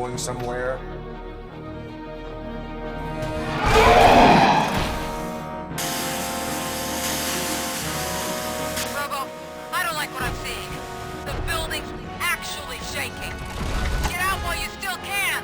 going somewhere? Robo, I don't like what I'm seeing. The building's actually shaking. Get out while you still can!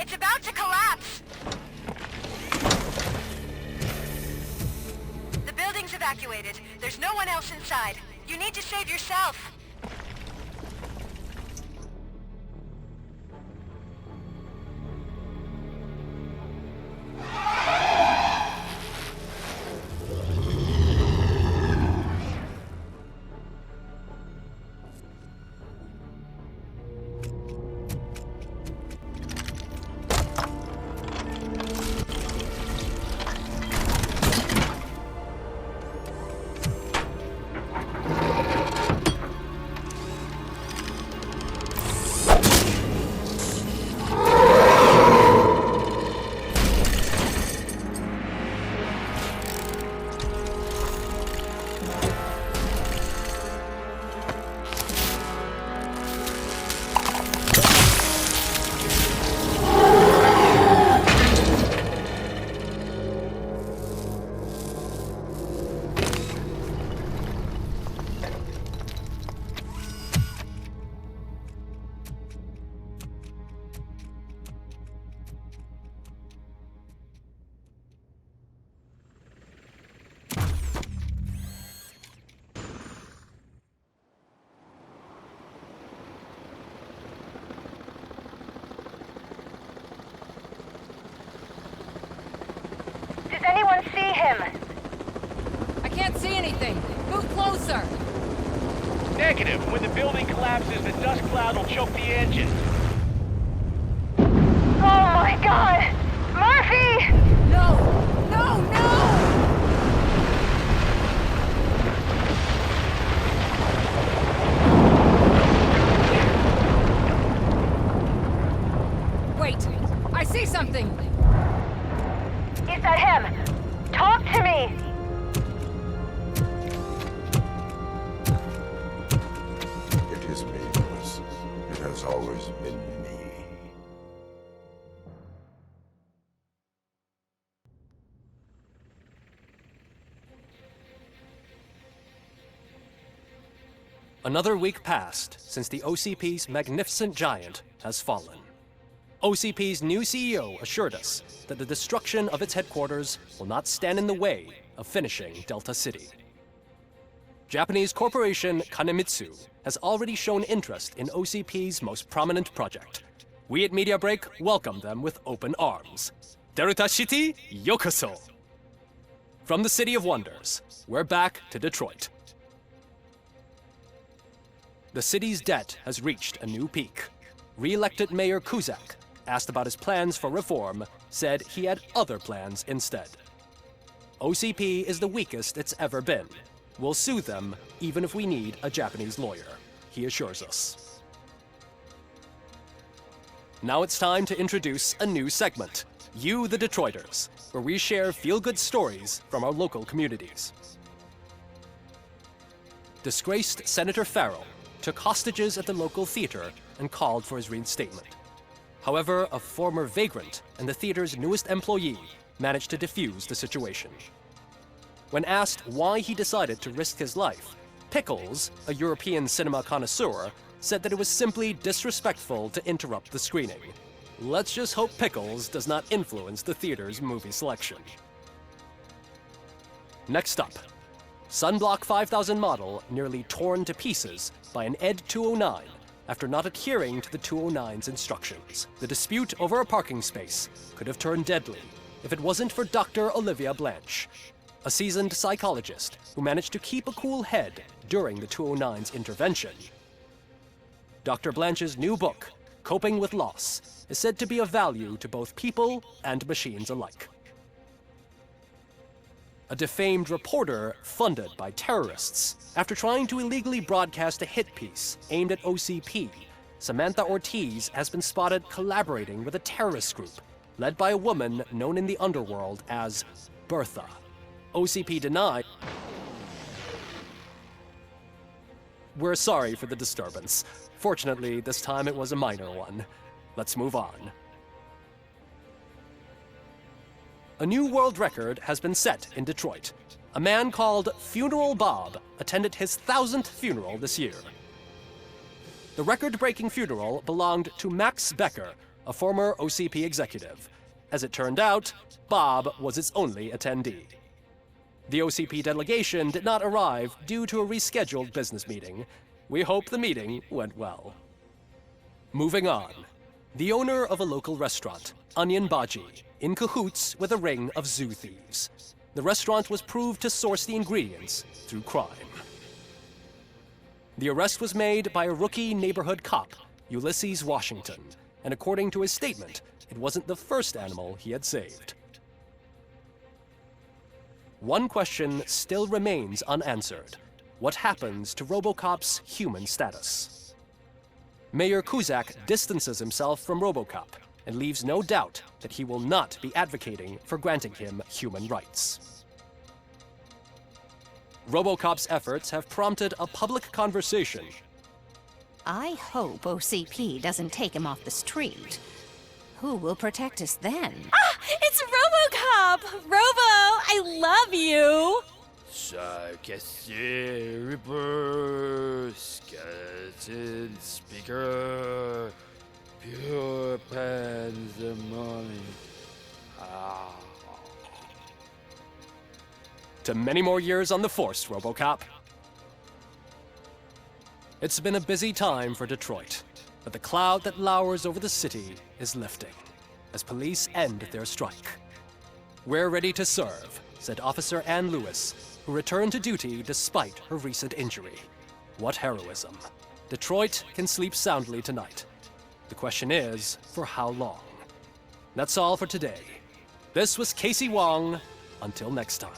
It's about to collapse! The building's evacuated. There's no one else inside. You need to save yourself. Anyone see him? I can't see anything. Move closer. Negative. When the building collapses, the dust cloud will choke the engine. Oh my god! Murphy! No! No, no! Wait! I see something! Is that him? Talk to me! It is me, Lewis. It has always been me. Another week passed since the OCP's magnificent giant has fallen. OCP's new CEO assured us that the destruction of its headquarters will not stand in the way of finishing Delta City. Japanese corporation Kanemitsu has already shown interest in OCP's most prominent project. We at Media Break welcome them with open arms. Delta City, yokoso! From the City of Wonders, we're back to Detroit. The city's debt has reached a new peak. Re-elected Mayor Cusack, asked about his plans for reform, said he had other plans instead. OCP is the weakest it's ever been. We'll sue them even if we need a Japanese lawyer, he assures us. Now it's time to introduce a new segment, You the Detroiters, where we share feel-good stories from our local communities. Disgraced Senator Farrell took hostages at the local theater and called for his reinstatement. However, a former vagrant and the theater's newest employee managed to defuse the situation. When asked why he decided to risk his life, Pickles, a European cinema connoisseur, said that it was simply disrespectful to interrupt the screening. Let's just hope Pickles does not influence the theater's movie selection. Next up, Sunblock 5000 model nearly torn to pieces by an ED 209 after not adhering to the 209's instructions. The dispute over a parking space could have turned deadly if it wasn't for Dr. Olivia Blanche, a seasoned psychologist who managed to keep a cool head during the 209's intervention. Dr. Blanche's new book, Coping with Loss, is said to be of value to both people and machines alike. A defamed reporter funded by terrorists. After trying to illegally broadcast a hit piece aimed at OCP, Samantha Ortiz has been spotted collaborating with a terrorist group led by a woman known in the underworld as Bertha. OCP denied. We're sorry for the disturbance. Fortunately, this time it was a minor one. Let's move on. A new world record has been set in Detroit. A man called Funeral Bob attended his 1000th funeral this year. The record-breaking funeral belonged to Max Becker, a former OCP executive. As it turned out, Bob was its only attendee. The OCP delegation did not arrive due to a rescheduled business meeting. We hope the meeting went well. Moving on. The owner of a local restaurant, Onion Baji, in cahoots with a ring of zoo thieves. The restaurant was proved to source the ingredients through crime. The arrest was made by a rookie neighborhood cop, Ulysses Washington, and according to his statement, it wasn't the first animal he had saved. One question still remains unanswered. What happens to Robocop's human status? Mayor Cusack distances himself from Robocop and leaves no doubt that he will not be advocating for granting him human rights. Robocop's efforts have prompted a public conversation. I hope OCP doesn't take him off the street. Who will protect us then? Ah! It's Robocop! Robo, I love you! Reaper, skeleton speaker, pure pandemonium. To many more years on the force, Robocop. It's been a busy time for Detroit, but the cloud that lowers over the city is lifting as police end their strike. We're ready to serve said Officer Ann Lewis, who returned to duty despite her recent injury. What heroism. Detroit can sleep soundly tonight. The question is, for how long? That's all for today. This was Casey Wong. Until next time.